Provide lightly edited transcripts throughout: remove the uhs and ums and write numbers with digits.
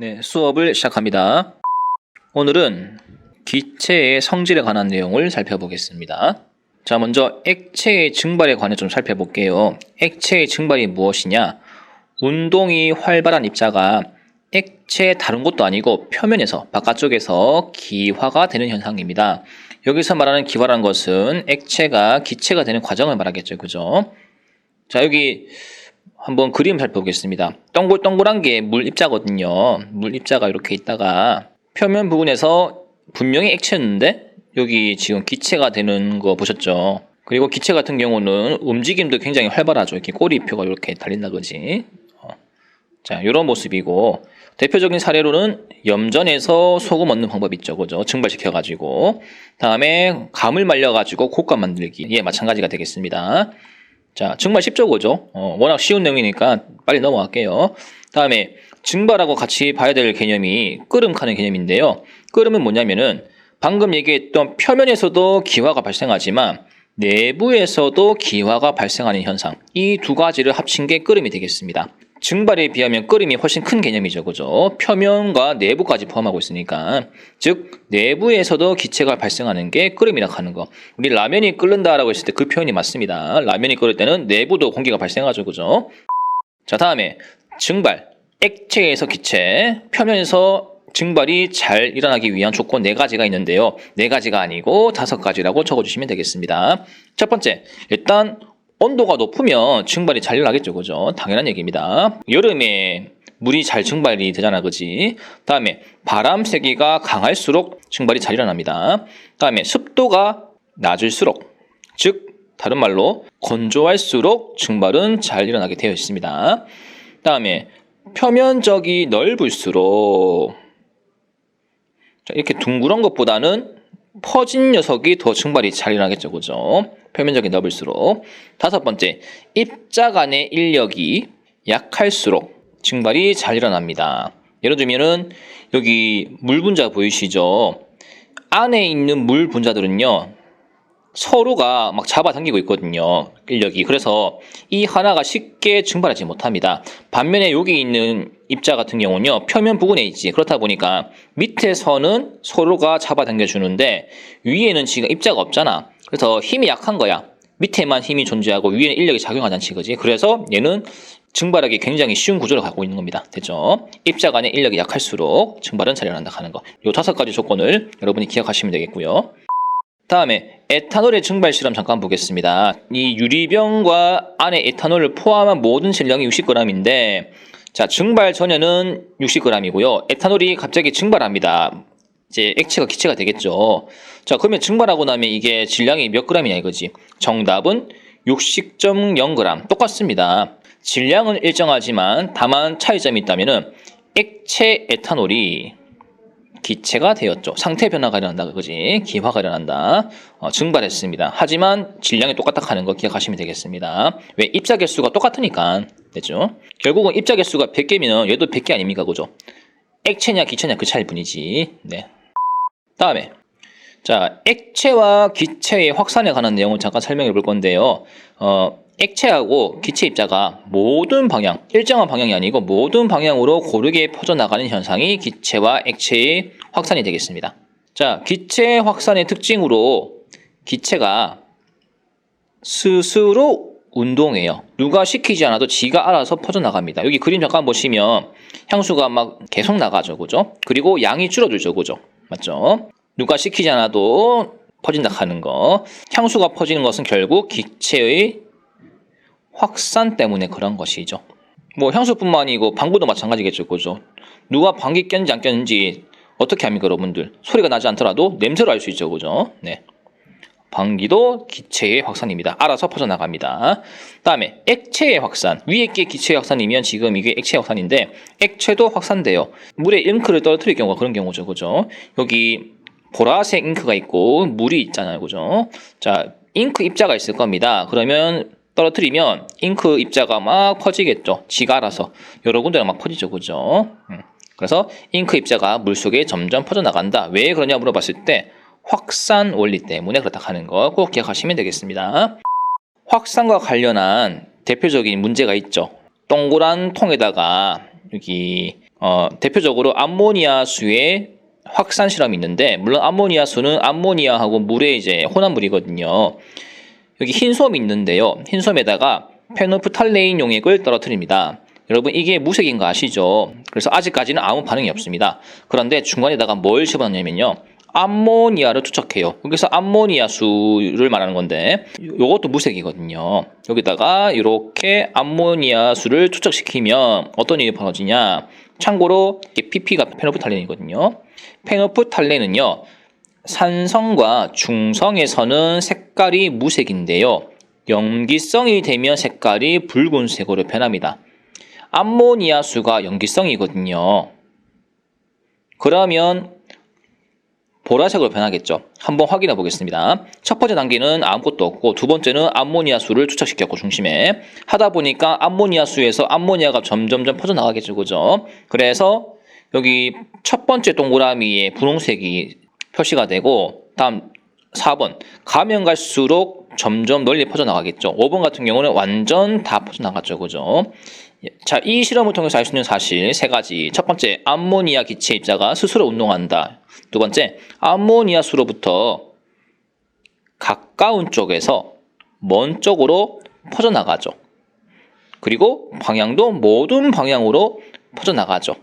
네, 수업을 시작합니다. 오늘은 기체의 성질에 관한 내용을 살펴보겠습니다. 자, 먼저 액체의 증발에 관해 좀 살펴볼게요. 액체의 증발이 무엇이냐? 운동이 활발한 입자가 액체의 다른 곳도 아니고 표면에서, 바깥쪽에서 기화가 되는 현상입니다. 여기서 말하는 기화라는 것은 액체가 기체가 되는 과정을 말하겠죠. 그죠? 자, 여기 한번 그림 살펴보겠습니다. 동글동글한 게 물 입자거든요. 물 입자가 이렇게 있다가 표면 부분에서 분명히 액체였는데 여기 지금 기체가 되는 거 보셨죠? 그리고 기체 같은 경우는 움직임도 굉장히 활발하죠. 이렇게 꼬리표가 이렇게 달린다 그지? 자, 이런 모습이고 대표적인 사례로는 염전에서 소금 얻는 방법 있죠. 그죠? 증발시켜가지고 다음에 감을 말려가지고 곶감 만들기. 예, 마찬가지가 되겠습니다. 자, 증발 쉽죠, 그죠? 워낙 쉬운 내용이니까 빨리 넘어갈게요. 다음에 증발하고 같이 봐야 될 개념이 끓음하는 개념인데요. 끓음은 뭐냐면은 방금 얘기했던 표면에서도 기화가 발생하지만 내부에서도 기화가 발생하는 현상. 이 두 가지를 합친 게 끓음이 되겠습니다. 증발에 비하면 끓음이 훨씬 큰 개념이죠. 그죠? 표면과 내부까지 포함하고 있으니까. 즉, 내부에서도 기체가 발생하는 게 끓음이라고 하는 거. 우리 라면이 끓는다라고 했을 때 그 표현이 맞습니다. 라면이 끓을 때는 내부도 공기가 발생하죠. 그죠? 자, 다음에 증발. 액체에서 기체, 표면에서 증발이 잘 일어나기 위한 조건 4가지가 있는데요. 4가지가 아니고 5가지라고 적어주시면 되겠습니다. 첫 번째, 일단 온도가 높으면 증발이 잘 일어나겠죠. 그죠? 당연한 얘기입니다. 여름에 물이 잘 증발이 되잖아. 그지? 다음에 바람 세기가 강할수록 증발이 잘 일어납니다. 다음에 습도가 낮을수록, 즉 다른 말로 건조할수록 증발은 잘 일어나게 되어 있습니다. 다음에 표면적이 넓을수록, 이렇게 둥그런 것보다는 퍼진 녀석이 더 증발이 잘 일어나겠죠. 그죠? 표면적이 넓을수록. 5번째, 입자 간의 인력이 약할수록 증발이 잘 일어납니다. 예를 들면은 여기 물 분자 보이시죠? 안에 있는 물 분자들은요, 서로가 막 잡아당기고 있거든요. 인력이. 그래서 이 하나가 쉽게 증발하지 못합니다. 반면에 여기 있는 입자 같은 경우는요, 표면 부분에 있지. 그렇다 보니까 밑에서는 서로가 잡아당겨 주는데 위에는 지금 입자가 없잖아. 그래서 힘이 약한 거야. 밑에만 힘이 존재하고 위에는 인력이 작용하지 않지. 그지? 그래서 얘는 증발하기 굉장히 쉬운 구조를 갖고 있는 겁니다. 됐죠? 입자 간의 인력이 약할수록 증발은 잘 일어난다 하는 거. 요 5가지 조건을 여러분이 기억하시면 되겠고요. 다음에 에탄올의 증발 실험 잠깐 보겠습니다. 이 유리병과 안에 에탄올을 포함한 모든 질량이 60g인데 자, 증발 전에는 60g이고요. 에탄올이 갑자기 증발합니다. 이제 액체가 기체가 되겠죠. 자, 그러면 증발하고 나면 이게 질량이 몇 g이냐 이거지. 정답은 60.0g. 똑같습니다. 질량은 일정하지만 다만 차이점이 있다면은 액체 에탄올이 기체가 되었죠. 상태 변화가 일어난다. 그지? 기화가 일어난다. 증발했습니다. 하지만 질량이 똑같다 하는 거 기억하시면 되겠습니다. 왜? 입자 개수가 똑같으니까. 됐죠? 결국은 입자 개수가 100개면 얘도 100개 아닙니까? 그죠? 액체냐 기체냐 그 차이일 뿐이지. 네. 다음에 자, 액체와 기체의 확산에 관한 내용을 잠깐 설명해 볼 건데요. 액체하고 기체 입자가 모든 방향, 일정한 방향이 아니고 모든 방향으로 고르게 퍼져나가는 현상이 기체와 액체의 확산이 되겠습니다. 자, 기체 확산의 특징으로 기체가 스스로 운동해요. 누가 시키지 않아도 지가 알아서 퍼져나갑니다. 여기 그림 잠깐 보시면 향수가 막 계속 나가죠. 그죠? 그리고 양이 줄어들죠. 그죠? 맞죠? 누가 시키지 않아도 퍼진다 하는 거. 향수가 퍼지는 것은 결국 기체의 확산 때문에 그런 것이죠. 뭐 향수뿐만 아니고 방구도 마찬가지겠죠. 그죠? 누가 방귀 꼈는지 안 꼈는지 어떻게 합니까, 여러분들? 소리가 나지 않더라도 냄새로 알 수 있죠. 그죠? 네. 방귀도 기체의 확산입니다. 알아서 퍼져나갑니다. 다음에 액체의 확산. 위에 게 기체의 확산이면 지금 이게 액체의 확산인데 액체도 확산돼요. 물에 잉크를 떨어뜨릴 경우가 그런 경우죠. 그죠? 여기 보라색 잉크가 있고 물이 있잖아요. 그죠? 자, 잉크 입자가 있을 겁니다. 그러면 떨어뜨리면 잉크 입자가 막 퍼지겠죠. 지가 알아서. 여러 군데가 막 퍼지죠. 그죠? 그래서 잉크 입자가 물속에 점점 퍼져나간다. 왜 그러냐 물어봤을 때 확산 원리 때문에 그렇다 하는 거 꼭 기억하시면 되겠습니다. 확산과 관련한 대표적인 문제가 있죠. 동그란 통에다가 여기 대표적으로 암모니아수의 확산 실험이 있는데, 물론 암모니아수는 암모니아하고 물의 이제 혼합물이거든요. 여기 흰솜이 있는데요. 흰솜에다가 페노프탈레인 용액을 떨어뜨립니다. 여러분 이게 무색인 거 아시죠? 그래서 아직까지는 아무 반응이 없습니다. 그런데 중간에다가 뭘 집어넣냐면요, 암모니아를 투척해요. 여기서 암모니아수를 말하는 건데 이것도 무색이거든요. 여기다가 이렇게 암모니아수를 투척시키면 어떤 일이 벌어지냐, 참고로 pp가 페노프탈렌이거든요. 페노프탈렌은요, 산성과 중성에서는 색깔이 무색인데요, 염기성이 되면 색깔이 붉은색으로 변합니다. 암모니아수가 염기성이거든요. 그러면 보라색으로 변하겠죠. 한번 확인해 보겠습니다. 첫 번째 단계는 아무것도 없고, 두 번째는 암모니아수를 투척시켰고 중심에 하다 보니까 암모니아수에서 암모니아가 점점점 퍼져나가겠죠. 그죠? 그래서 여기 첫 번째 동그라미에 분홍색이 표시가 되고, 다음 4번 가면 갈수록 점점 널리 퍼져나가겠죠. 5번 같은 경우는 완전 다 퍼져나갔죠. 그죠? 자, 이 실험을 통해서 알 수 있는 사실 세 가지. 첫 번째, 암모니아 기체 입자가 스스로 운동한다. 두 번째, 암모니아수로부터 가까운 쪽에서 먼 쪽으로 퍼져나가죠. 그리고 방향도 모든 방향으로 퍼져나가죠.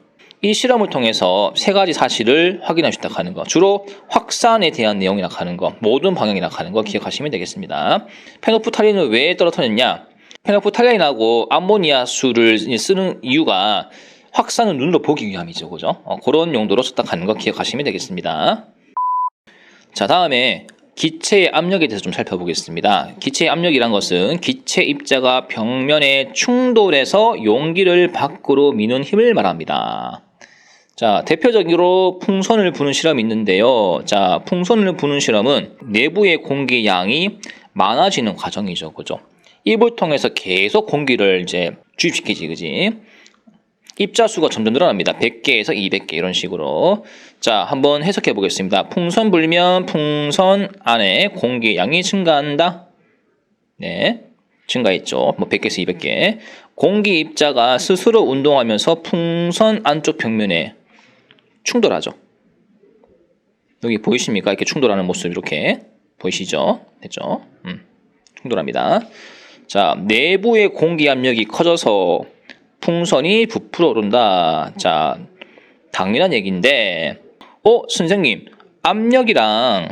이 실험을 통해서 세 가지 사실을 확인할 수 있다고 하는 거, 주로 확산에 대한 내용이라고 하는 거, 모든 방향이라고 하는 거 기억하시면 되겠습니다. 페노프탈린을 왜 떨어뜨렸냐? 페노프탈렌하고 암모니아수를 쓰는 이유가 확산을 눈으로 보기 위함이죠. 그죠? 그런 용도로 썼다 하는 거 기억하시면 되겠습니다. 자, 다음에 기체의 압력에 대해서 좀 살펴보겠습니다. 기체의 압력이란 것은 기체 입자가 벽면에 충돌해서 용기를 밖으로 미는 힘을 말합니다. 자, 대표적으로 풍선을 부는 실험이 있는데요. 자, 풍선을 부는 실험은 내부의 공기 양이 많아지는 과정이죠. 그죠? 입을 통해서 계속 공기를 이제 주입시키지, 그지? 입자 수가 점점 늘어납니다. 100개에서 200개 이런 식으로. 자, 한번 해석해 보겠습니다. 풍선 불면 풍선 안에 공기 양이 증가한다. 네, 증가했죠. 뭐 100개에서 200개. 공기 입자가 스스로 운동하면서 풍선 안쪽 벽면에 충돌하죠. 여기 보이십니까? 이렇게 충돌하는 모습 이렇게 보이시죠? 됐죠? 충돌합니다. 자, 내부의 공기 압력이 커져서 풍선이 부풀어 오른다. 자, 당연한 얘기인데, 선생님, 압력이랑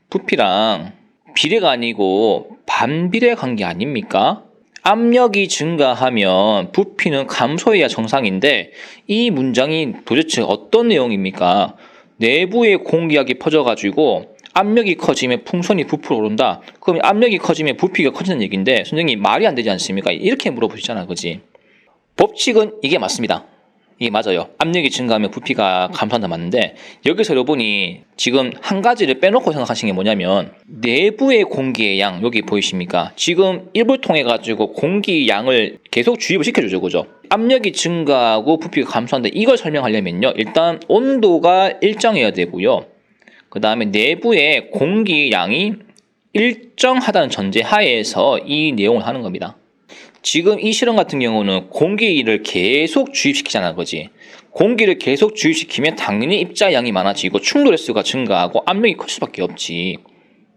부피랑 비례가 아니고 반비례 관계 아닙니까? 압력이 증가하면 부피는 감소해야 정상인데, 이 문장이 도대체 어떤 내용입니까? 내부의 공기압이 퍼져가지고 압력이 커지면 풍선이 부풀어 오른다. 그럼 압력이 커지면 부피가 커지는 얘기인데, 선생님 말이 안 되지 않습니까? 이렇게 물어보시잖아, 그지? 법칙은 이게 맞습니다. 이게 맞아요. 압력이 증가하면 부피가 감소한다 맞는데, 여기서 여러분이 지금 한 가지를 빼놓고 생각하시는 게 뭐냐면, 내부의 공기의 양, 여기 보이십니까? 지금 입을 통해 가지고 공기 양을 계속 주입을 시켜주죠. 그죠? 압력이 증가하고 부피가 감소한다. 이걸 설명하려면요, 일단 온도가 일정해야 되고요, 그 다음에 내부의 공기 양이 일정하다는 전제 하에서 이 내용을 하는 겁니다. 지금 이 실험 같은 경우는 공기를 계속 주입시키자는 거지. 공기를 계속 주입시키면 당연히 입자 양이 많아지고 충돌 횟수가 증가하고 압력이 클 수밖에 없지.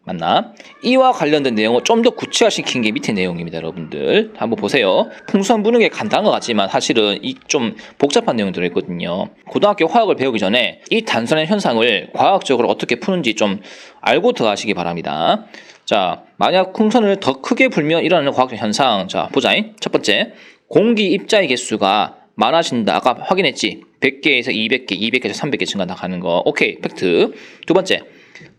맞나? 이와 관련된 내용을 좀 더 구체화시킨 게 밑에 내용입니다. 여러분들 한번 보세요. 풍선 부는 게 간단한 것 같지만 사실은 이 좀 복잡한 내용이 들어있거든요. 고등학교 화학을 배우기 전에 이 단순한 현상을 과학적으로 어떻게 푸는지 좀 알고 들어가시기 바랍니다. 자, 만약 풍선을 더 크게 불면 일어나는 과학적 현상. 자, 보자. 첫 번째, 공기 입자의 개수가 많아진다. 아까 확인했지? 100개에서 200개, 200개에서 300개 증가한다 하는 거. 오케이, 팩트. 두 번째,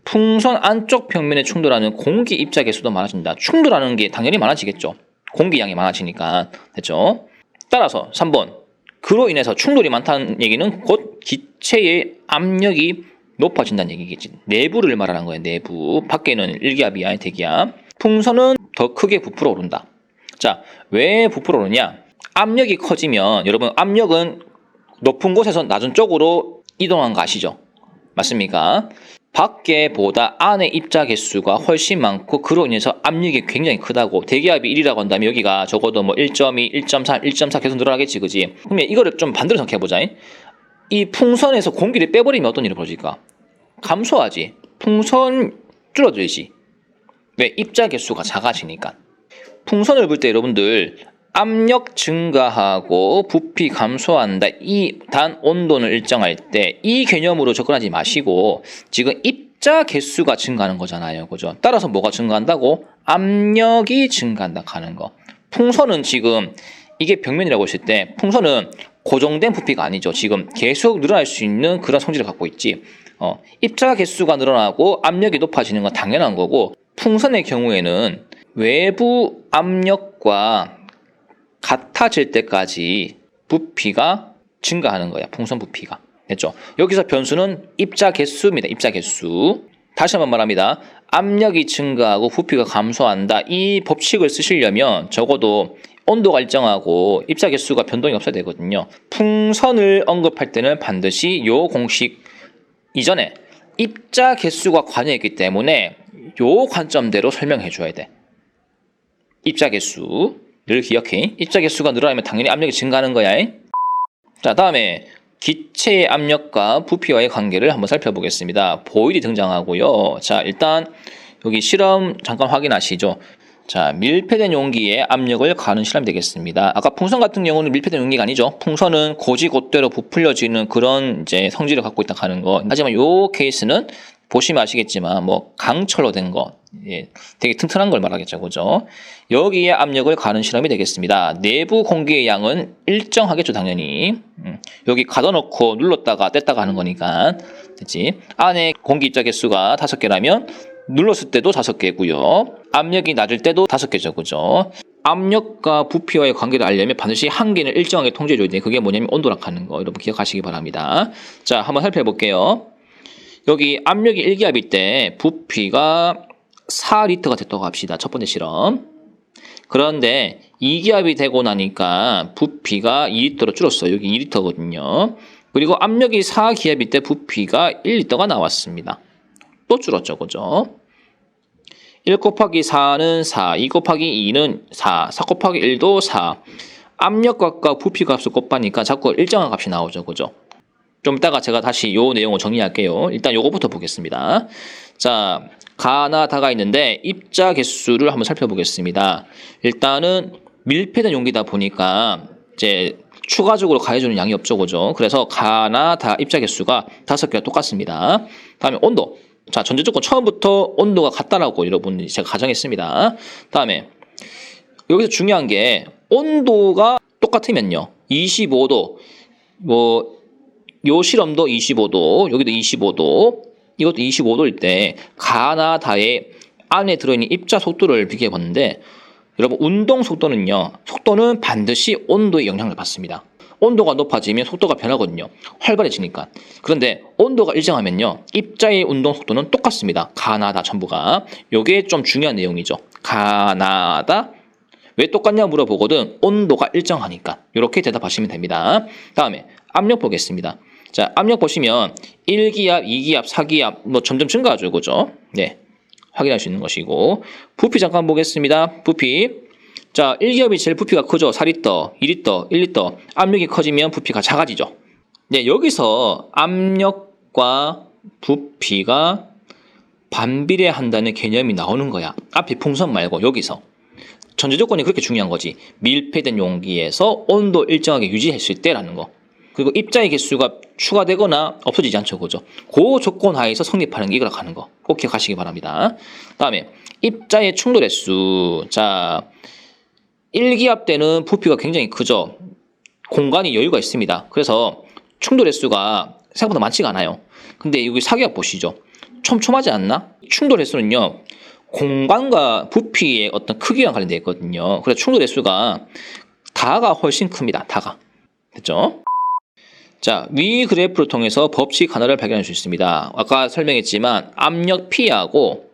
풍선 안쪽 벽면에 충돌하는 공기 입자 개수도 많아진다. 충돌하는 게 당연히 많아지겠죠. 공기양이 많아지니까. 됐죠? 따라서 3번, 그로 인해서 충돌이 많다는 얘기는 곧 기체의 압력이 높아진다는 얘기겠지. 내부를 말하는 거예요. 내부. 밖에는 일기압이야, 대기압. 풍선은 더 크게 부풀어 오른다. 자, 왜 부풀어 오르냐? 압력이 커지면, 여러분, 압력은 높은 곳에서 낮은 쪽으로 이동한 거 아시죠? 맞습니까? 밖에보다 안에 입자 개수가 훨씬 많고 그로 인해서 압력이 굉장히 크다고. 대기압이 1이라고 한다면 여기가 적어도 뭐 1.2, 1.3, 1.4 계속 늘어나겠지, 그지? 그러면 이거를 좀 반대로 생각해보자. 이 풍선에서 공기를 빼버리면 어떤 일이 벌어질까? 감소하지. 풍선 줄어들지. 왜? 입자 개수가 작아지니까. 풍선을 불 때 여러분들 압력 증가하고 부피 감소한다. 이 단 온도는 일정할 때 이 개념으로 접근하지 마시고 지금 입자 개수가 증가하는 거잖아요. 그죠? 따라서 뭐가 증가한다고? 압력이 증가한다 하는 거. 풍선은 지금 이게 벽면이라고 했을 때 풍선은 고정된 부피가 아니죠. 지금 계속 늘어날 수 있는 그런 성질을 갖고 있지. 입자 개수가 늘어나고 압력이 높아지는 건 당연한 거고 풍선의 경우에는 외부 압력과 같아질 때까지 부피가 증가하는 거야. 풍선 부피가. 됐죠? 여기서 변수는 입자 개수입니다. 입자 개수. 다시 한번 말합니다. 압력이 증가하고 부피가 감소한다. 이 법칙을 쓰시려면 적어도 온도가 일정하고 입자 개수가 변동이 없어야 되거든요. 풍선을 언급할 때는 반드시 이 공식 이전에 입자 개수가 관여했기 때문에 이 관점대로 설명해 줘야 돼. 입자 개수 늘 기억해. 입자 개수가 늘어나면 당연히 압력이 증가하는 거야. 자, 다음에 기체의 압력과 부피와의 관계를 한번 살펴보겠습니다. 보일이 등장하고요. 자, 일단 여기 실험 잠깐 확인하시죠. 자, 밀폐된 용기에 압력을 가하는 실험이 되겠습니다. 아까 풍선 같은 경우는 밀폐된 용기가 아니죠. 풍선은 고지곧대로 부풀려지는 그런 이제 성질을 갖고 있다 하는 거. 하지만 요 케이스는 보시면 아시겠지만 뭐 강철로 된 거, 되게 튼튼한 걸 말하겠죠, 그죠? 여기에 압력을 가하는 실험이 되겠습니다. 내부 공기의 양은 일정하겠죠, 당연히. 여기 가둬놓고 눌렀다가 뗐다가 하는 거니까, 됐지? 안에 공기 입자 개수가 5개라면 눌렀을 때도 5개고요. 압력이 낮을 때도 5개죠, 그죠? 압력과 부피와의 관계를 알려면 반드시 한 개는 일정하게 통제해줘야 돼. 그게 뭐냐면 온도라 하는 거. 여러분 기억하시기 바랍니다. 자, 한번 살펴볼게요. 여기 압력이 1기압일 때 부피가 4리터가 됐다고 합시다. 첫 번째 실험. 그런데 2기압이 되고 나니까 부피가 2리터로 줄었어요. 여기 2리터거든요. 그리고 압력이 4기압일 때 부피가 1리터가 나왔습니다. 또 줄었죠. 그죠? 1 곱하기 4는 4, 2 곱하기 2는 4, 4 곱하기 1도 4. 압력값과 부피 값을 곱하니까 자꾸 일정한 값이 나오죠. 그죠? 좀 이따가 제가 다시 요 내용을 정리할게요. 일단 요거부터 보겠습니다. 자, 가나 다가 있는데 입자 개수를 한번 살펴보겠습니다. 일단은 밀폐된 용기다 보니까 이제 추가적으로 가해주는 양이 없죠, 그죠? 그래서 가나 다 입자 개수가 5개가 똑같습니다. 다음에 온도. 자, 전제 조건 처음부터 온도가 같다라고 여러분 제가 가정했습니다. 다음에 여기서 중요한 게 온도가 똑같으면요. 25도, 요 실험도 25도, 여기도 25도, 이것도 25도일 때 가나 다의 안에 들어있는 입자 속도를 비교해 봤는데 여러분 운동 속도는요. 속도는 반드시 온도의 영향을 받습니다. 온도가 높아지면 속도가 변하거든요. 활발해지니까. 그런데 온도가 일정하면요. 입자의 운동 속도는 똑같습니다. 가나 다 전부가. 요게 좀 중요한 내용이죠. 가나 다. 왜 똑같냐 물어보거든. 온도가 일정하니까. 이렇게 대답하시면 됩니다. 다음에 압력 보겠습니다. 자, 압력 보시면 1기압, 2기압, 4기압 뭐 점점 증가하죠. 그죠? 네. 확인할 수 있는 것이고. 부피 잠깐 보겠습니다. 부피. 자, 1기압이 제일 부피가 크죠. 4리터, 2리터, 1리터. 압력이 커지면 부피가 작아지죠. 네, 여기서 압력과 부피가 반비례한다는 개념이 나오는 거야. 앞에 풍선 말고 여기서. 전제 조건이 그렇게 중요한 거지. 밀폐된 용기에서 온도 일정하게 유지했을 때라는 거. 그리고 입자의 개수가 추가되거나 없어지지 않죠. 그죠? 그 조건 하에서 성립하는 게 이거라 하는 거. 꼭 기억하시기 바랍니다. 다음에 입자의 충돌 횟수. 자, 1기압 때는 부피가 굉장히 크죠. 공간이 여유가 있습니다. 그래서 충돌 횟수가 생각보다 많지가 않아요. 근데 여기 4기압 보시죠. 촘촘하지 않나? 충돌 횟수는요. 공간과 부피의 어떤 크기와 관련되어 있거든요. 그래서 충돌 횟수가 다가 훨씬 큽니다. 다가. 됐죠? 자, 위 그래프를 통해서 법칙 하나를 발견할 수 있습니다. 아까 설명했지만 압력 P하고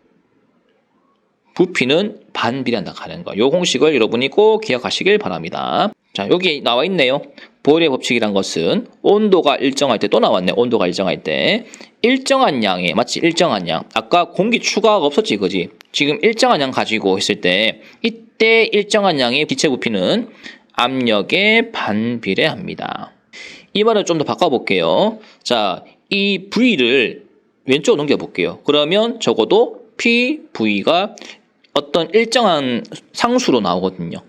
부피는 반비례한다 하는 거. 이 공식을 여러분이 꼭 기억하시길 바랍니다. 자, 여기 나와 있네요. 보일의 법칙이란 것은 온도가 일정할 때 또 나왔네. 온도가 일정할 때 일정한 양의 마치 일정한 양. 아까 공기 추가가 없었지, 그지? 지금 일정한 양 가지고 했을 때 이때 일정한 양의 기체 부피는 압력에 반비례합니다. 이 말을 좀 더 바꿔볼게요. 자, 이 V를 왼쪽으로 넘겨볼게요. 그러면 적어도 PV가 어떤 일정한 상수로 나오거든요.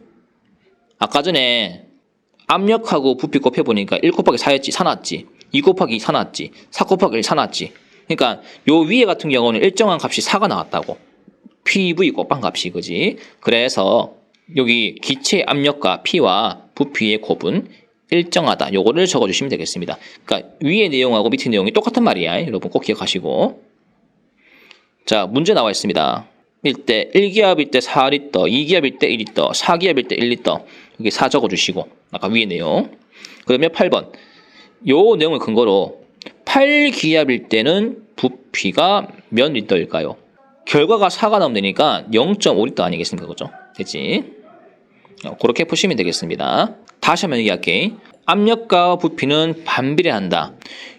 아까 전에 압력하고 부피 곱해보니까 1 곱하기 4였지, 4 나왔지. 2 곱하기 4 나왔지. 4 곱하기 1, 4 나왔지. 그러니까 요 위에 같은 경우는 일정한 값이 4가 나왔다고. PV 곱한 값이, 그지? 그래서 여기 기체 압력과 P와 부피의 곱은 일정하다. 요거를 적어주시면 되겠습니다. 그러니까 위의 내용하고 밑의 내용이 똑같은 말이야. 여러분 꼭 기억하시고. 자, 문제 나와 있습니다. 1기압일 때 4리터, 2기압일 때 1리터, 4기압일 때 1리터. 여기 4 적어주시고 아까 위의 내용. 그러면 8번. 요 내용을 근거로 8기압일 때는 부피가 몇 리터일까요? 결과가 4가 나오면 되니까 0.5리터 아니겠습니까? 그죠? 됐지? 그렇게 푸시면 되겠습니다. 다시 한번 얘기할게. 압력과 부피는 반비례한다.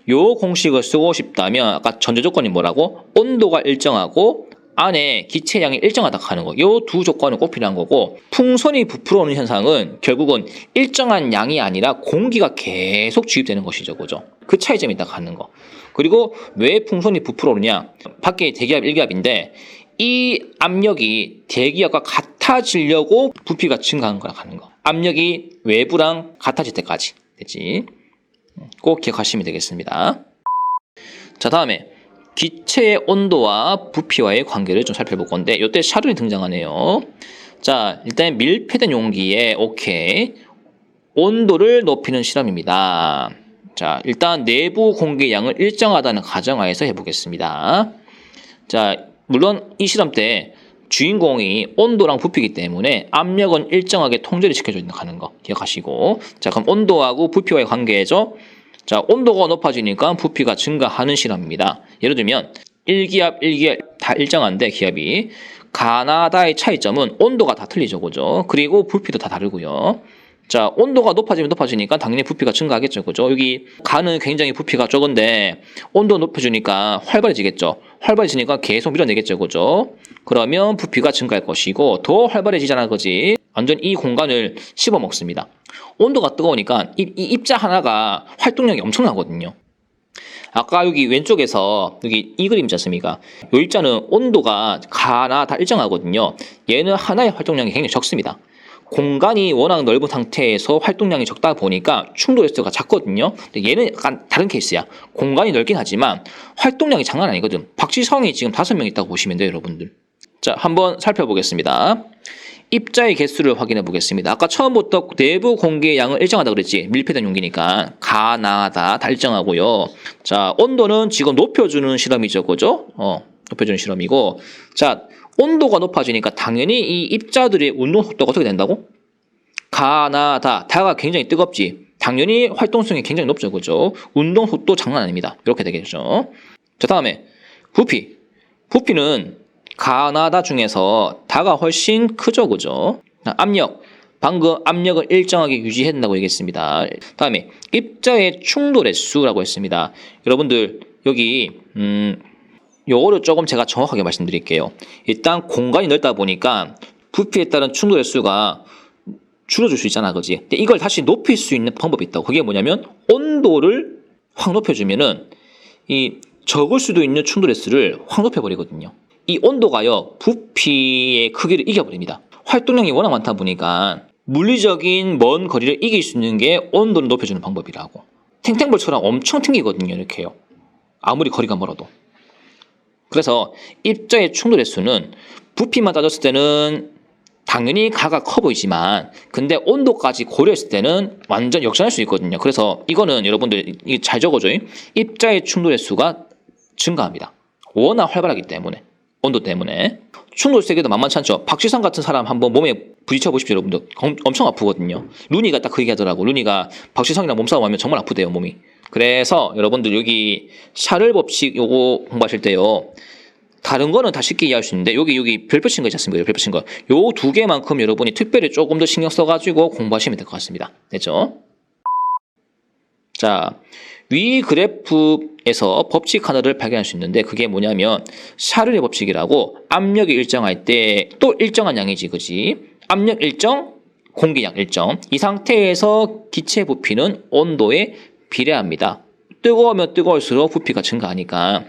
요 공식을 쓰고 싶다면 아까 전제 조건이 뭐라고? 온도가 일정하고 안에 기체량이 일정하다 하는 거. 요 두 조건은 꼭 필요한 거고, 풍선이 부풀어 오는 현상은 결국은 일정한 양이 아니라 공기가 계속 주입되는 것이죠. 그죠? 그 차이점이 딱 하는 거. 그리고 왜 풍선이 부풀어 오느냐? 밖에 대기압 1기압인데 이 압력이 대기압과 같아지려고 부피가 증가하는 거라 하는 거. 압력이 외부랑 같아질 때까지. 됐지? 꼭 기억하시면 되겠습니다. 자, 다음에 기체의 온도와 부피와의 관계를 좀 살펴볼 건데 이때 샤론이 등장하네요. 자, 일단 밀폐된 용기에 오케이. 온도를 높이는 실험입니다. 자, 일단 내부 공기량을 일정하다는 가정하에서 해보겠습니다. 자, 물론 이 실험 때 주인공이 온도랑 부피이기 때문에 압력은 일정하게 통제를 시켜줘야 된다는 거 기억하시고. 자, 그럼 온도하고 부피와의 관계죠. 자, 온도가 높아지니까 부피가 증가하는 실험입니다. 예를 들면 1기압, 1기압 다 일정한데 기압이 가나다의 차이점은 온도가 다 틀리죠. 그죠? 그리고 부피도 다 다르고요. 자, 온도가 높아지면 높아지니까 당연히 부피가 증가하겠죠. 그죠? 여기 가는 굉장히 부피가 적은데 온도 높여주니까 활발해지겠죠. 활발해지니까 계속 밀어내겠죠. 그죠? 그러면 부피가 증가할 것이고 더 활발해지잖아. 그지? 완전 이 공간을 씹어먹습니다. 온도가 뜨거우니까 이 입자 하나가 활동량이 엄청나거든요. 아까 여기 왼쪽에서 여기 이 그림 있지 않습니까? 이 입자는 온도가 가나 다 일정하거든요. 얘는 하나의 활동량이 굉장히 적습니다. 공간이 워낙 넓은 상태에서 활동량이 적다 보니까 충돌 횟수가 작거든요. 근데 얘는 약간 다른 케이스야. 공간이 넓긴 하지만 활동량이 장난 아니거든. 박지성이 지금 5명 있다고 보시면 돼요, 여러분들. 자, 한번 살펴보겠습니다. 입자의 개수를 확인해 보겠습니다. 아까 처음부터 내부 공기의 양을 일정하다 그랬지. 밀폐된 용기니까 가나다 다 일정하고요. 자, 온도는 지금 높여주는 실험이죠, 그죠? 높여주는 실험이고. 자, 온도가 높아지니까 당연히 이 입자들의 운동 속도가 어떻게 된다고? 가나다 다가 굉장히 뜨겁지. 당연히 활동성이 굉장히 높죠, 그죠? 운동 속도 장난 아닙니다. 이렇게 되겠죠. 자, 다음에 부피는 가나다 중에서 다가 훨씬 크죠, 그죠? 압력, 방금 압력을 일정하게 유지해야 된다고 얘기했습니다. 다음에 입자의 충돌 횟수라고 했습니다. 여러분들 여기 요거를 조금 제가 정확하게 말씀드릴게요. 일단 공간이 넓다 보니까 부피에 따른 충돌 횟수가 줄어들 수 있잖아, 그지? 근데 이걸 다시 높일 수 있는 방법이 있다고. 그게 뭐냐면 온도를 확 높여주면은 이 적을 수도 있는 충돌 횟수를 확 높여버리거든요. 이 온도가요, 부피의 크기를 이겨버립니다. 활동량이 워낙 많다 보니까 물리적인 먼 거리를 이길 수 있는 게 온도를 높여주는 방법이라고. 탱탱볼처럼 엄청 튕기거든요, 이렇게요. 아무리 거리가 멀어도. 그래서 입자의 충돌 횟수는 부피만 따졌을 때는 당연히 가가 커 보이지만 근데 온도까지 고려했을 때는 완전 역전할 수 있거든요. 그래서 이거는 여러분들 잘 적어줘요. 입자의 충돌 횟수가 증가합니다. 워낙 활발하기 때문에. 온도 때문에. 충돌 세계도 만만치 않죠. 박지성 같은 사람 한번 몸에 부딪혀 보십시오, 여러분들. 엄청 아프거든요. 루니가 딱 그 얘기 하더라고. 루니가 박지성이랑 몸싸움하면 정말 아프대요, 몸이. 그래서 여러분들 여기 샤를 법칙 요거 공부하실 때요. 다른 거는 다 쉽게 이해할 수 있는데 여기 별표 친 거 있지 않습니까? 별표 친 거. 요 두 개만큼 여러분이 특별히 조금 더 신경 써가지고 공부하시면 될 것 같습니다. 됐죠? 자, 위 그래프에서 법칙 하나를 발견할 수 있는데 그게 뭐냐면 샤를의 법칙이라고 압력이 일정할 때 또 일정한 양이지, 그지? 압력 일정, 공기량 일정. 이 상태에서 기체 부피는 온도에 비례합니다. 뜨거우면 뜨거울수록 부피가 증가하니까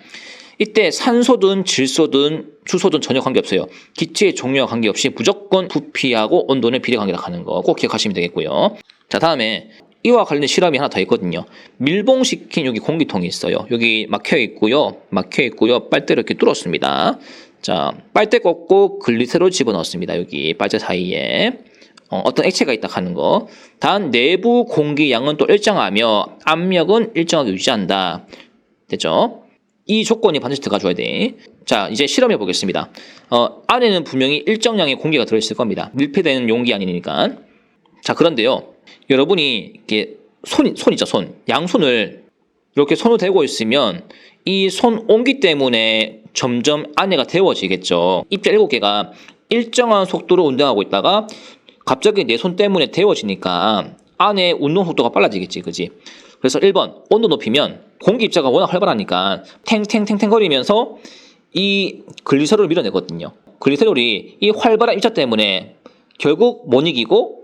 이때 산소든 질소든 수소든 전혀 관계없어요. 기체의 종류와 관계없이 무조건 부피하고 온도는 비례관계다 하는 거 꼭 기억하시면 되겠고요. 자, 다음에 이와 관련된 실험이 하나 더 있거든요. 밀봉시킨 여기 공기통이 있어요. 여기 막혀 있고요. 빨대를 이렇게 뚫었습니다. 자, 빨대 꽂고 글리세롤 집어넣었습니다. 여기 빨대 사이에 어떤 액체가 있다 하는 거. 단 내부 공기량은 또 일정하며 압력은 일정하게 유지한다. 됐죠? 이 조건이 반드시 들어가줘야 돼. 자, 이제 실험해 보겠습니다. 안에는 분명히 일정량의 공기가 들어있을 겁니다. 밀폐되는 용기 아니니까. 자, 그런데요. 여러분이 이렇게 손 있죠, 손. 양손을 이렇게 손을 대고 있으면 이 손 온기 때문에 점점 안에가 데워지겠죠. 입자 7개가 일정한 속도로 운동하고 있다가 갑자기 내 손 때문에 데워지니까 안에 운동 속도가 빨라지겠지, 그지? 그래서 1번, 온도 높이면 공기 입자가 워낙 활발하니까 탱탱탱탱 거리면서 이 글리세롤을 밀어내거든요. 글리세롤이 이 활발한 입자 때문에 결국 못 이기고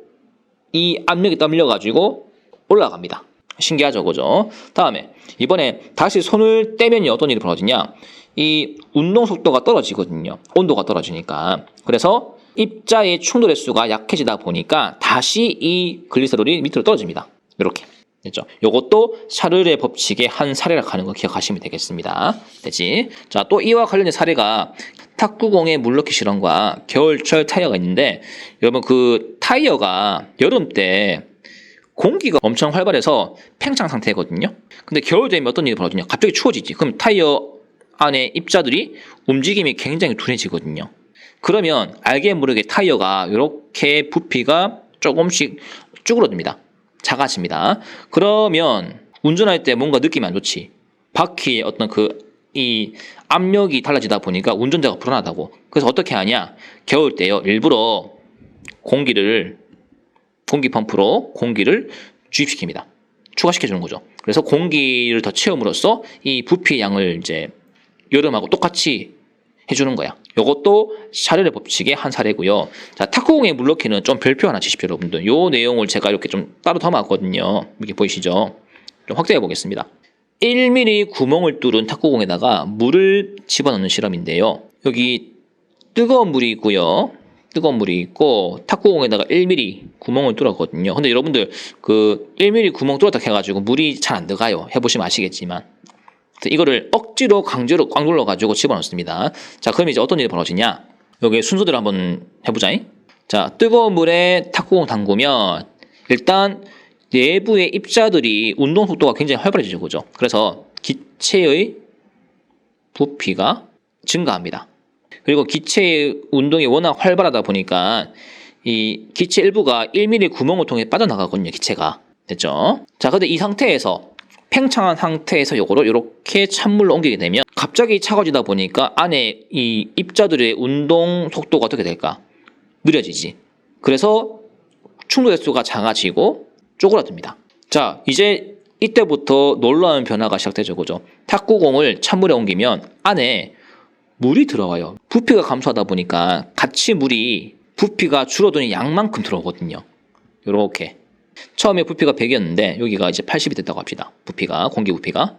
이 압력이 떠밀려가지고 올라갑니다. 신기하죠, 그죠? 다음에 이번에 다시 손을 떼면 어떤 일이 벌어지냐? 이 운동 속도가 떨어지거든요. 온도가 떨어지니까. 그래서 입자의 충돌 횟수가 약해지다 보니까 다시 이 글리세롤이 밑으로 떨어집니다. 이렇게. 됐죠? 요것도 샤를의 법칙의 한 사례라 하는 거 기억하시면 되겠습니다. 됐지? 자, 또 이와 관련된 사례가 탁구공의 물넣기 실험과 겨울철 타이어가 있는데 여러분 그 타이어가 여름 때 공기가 엄청 활발해서 팽창 상태거든요. 근데 겨울 되면 어떤 일이 벌어지냐? 갑자기 추워지지. 그럼 타이어 안에 입자들이 움직임이 굉장히 둔해지거든요. 그러면 알게 모르게 타이어가 이렇게 부피가 조금씩 쭈그러듭니다. 작아집니다. 그러면 운전할 때 뭔가 느낌이 안 좋지. 바퀴의 어떤 이 압력이 달라지다 보니까 운전자가 불안하다고. 그래서 어떻게 하냐? 겨울 때요. 일부러 공기 펌프로 공기를 주입시킵니다. 추가시켜주는 거죠. 그래서 공기를 더 채움으로써 이 부피의 양을 이제 여름하고 똑같이 해주는 거야. 이것도 샤를의 법칙의 한 사례고요. 자, 탁구공의 물넣기는 좀 별표 하나 치십시오, 여러분들. 요 내용을 제가 이렇게 좀 따로 담았거든요. 이렇게 보이시죠? 좀 확대해 보겠습니다. 1mm 구멍을 뚫은 탁구공에다가 물을 집어넣는 실험인데요. 여기 뜨거운 물이 있고요. 뜨거운 물이 있고 탁구공에다가 1mm 구멍을 뚫었거든요. 근데 여러분들 그 1mm 구멍 뚫었다 해가지고 물이 잘 안 들어가요. 해보시면 아시겠지만. 이거를 억지로 강제로 꽉 눌러가지고 집어넣습니다. 자, 그럼 이제 어떤 일이 벌어지냐? 여기 순서대로 한번 해보자. 자, 뜨거운 물에 탁구공 담그면 일단 내부의 입자들이 운동 속도가 굉장히 활발해지죠, 그죠? 그래서 기체의 부피가 증가합니다. 그리고 기체의 운동이 워낙 활발하다 보니까 이 기체 일부가 1mm 구멍을 통해 빠져나가거든요, 기체가. 됐죠? 자, 근데 이 상태에서 팽창한 상태에서 요거를 이렇게 찬물로 옮기게 되면 갑자기 차가워지다 보니까 안에 이 입자들의 운동 속도가 어떻게 될까? 느려지지. 그래서 충돌 횟수가 작아지고 쪼그라듭니다. 자, 이제 이때부터 놀라운 변화가 시작되죠, 그죠? 탁구공을 찬물에 옮기면 안에 물이 들어와요. 부피가 감소하다 보니까 같이 물이 부피가 줄어드는 양만큼 들어오거든요. 요렇게. 처음에 부피가 100이었는데 여기가 이제 80이 됐다고 합시다. 부피가, 공기 부피가.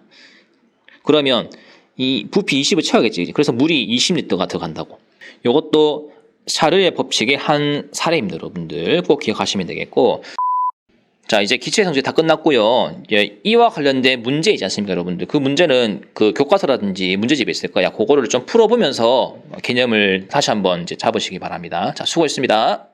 그러면 이 부피 20을 채워야겠지. 그래서 물이 20리터가 들어간다고. 이것도 샤를의 법칙의 한 사례입니다, 여러분들. 꼭 기억하시면 되겠고. 자, 이제 기체 성질 다 끝났고요. 이와 관련된 문제 있지 않습니까, 여러분들? 그 문제는 그 교과서라든지 문제집에 있을 거야. 그거를 좀 풀어보면서 개념을 다시 한번 이제 잡으시기 바랍니다. 자, 수고했습니다.